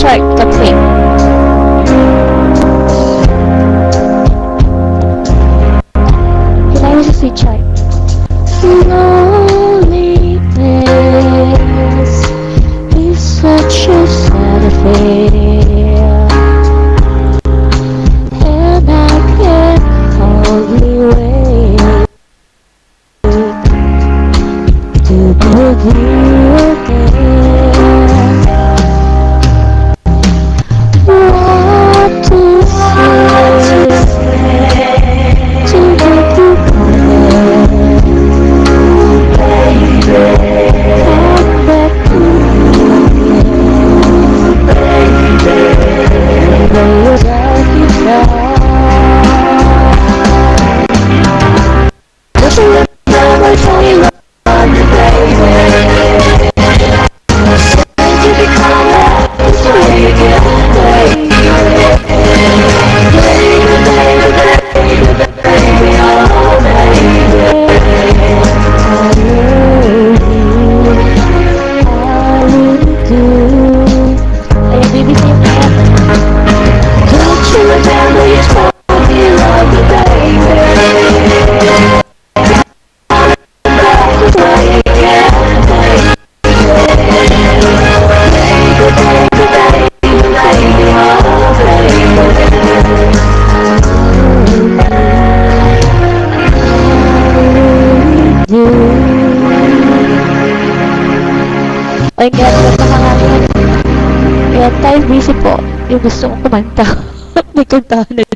chart kasi. Kailangan siya si chart. Loneliness is such a sad affair, and I can hardly wait to be with you again. What to say to make you come baby? Come back to me again, baby. Lay yourself down. Don't you remember how you loved me, baby? Said you could come back this way again, baby. Baby, baby, baby, baby, oh baby. I really do. Ay, baby, sa'yo na yan. Don't you remember you told me you loved me, baby? Back this way again, baby. Baby, baby, baby, baby, oh baby. Ay, gano'n na mga kaya tayo busy po. Yung gusto kong kumanta. May kantahan na